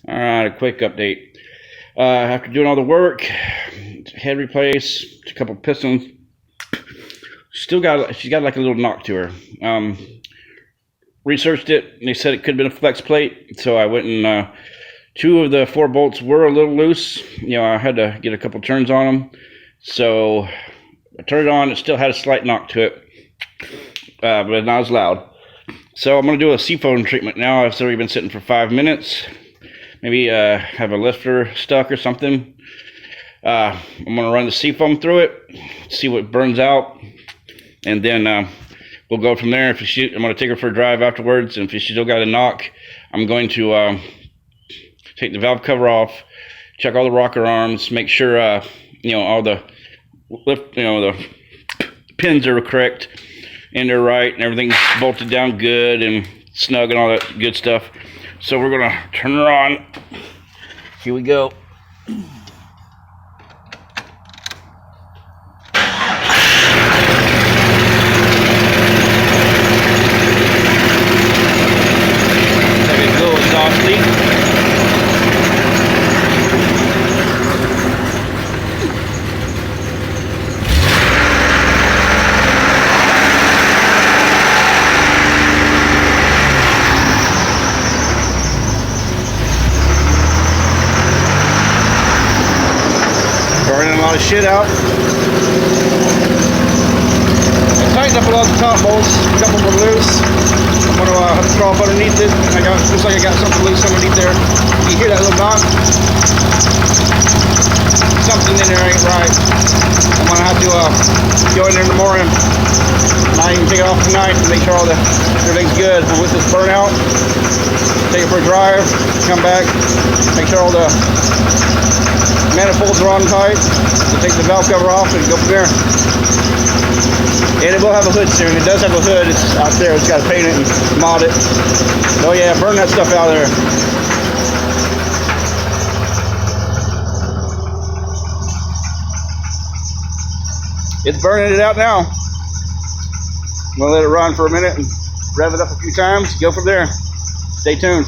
All right, a quick update. After doing all the work, head replace, a couple pistons. She's got like a little knock to her. Researched it, and they said it could have been a flex plate. So I went and two of the 4 bolts were a little loose. I had to get a couple turns on them. So I turned it on. It still had a slight knock to it, but not as loud. So I'm going to do a seafoam treatment now. It's already been sitting for 5 minutes. Maybe have a lifter stuck or something. I'm going to run the seafoam through it, see what burns out, and then we'll go from there. I'm going to take her for a drive afterwards, and if she still got a knock, I'm going to take the valve cover off, check all the rocker arms, make sure all the the pins are correct and they're right, and everything's bolted down good and snug and all that good stuff. So we're gonna turn her on. Here we go. Burning a lot of shit out. I tightened up a lot of the top bolts. A couple were loose. I'm going to have to crawl up underneath it. Looks like I got something loose underneath there. You hear that little knock? Something in there ain't right. I'm going to have to go in there in the morning. I can take it off tonight and make sure everything's good. And with this burnout, take it for a drive, come back, make sure all the manifolds are on tight. So take the valve cover off and go from there. And it will have a hood soon. It does have a hood. It's out there. It's got to paint it and mod it. Oh yeah, burn that stuff out of there. It's burning it out now. I'm going to let it run for a minute and rev it up a few times. Go from there. Stay tuned.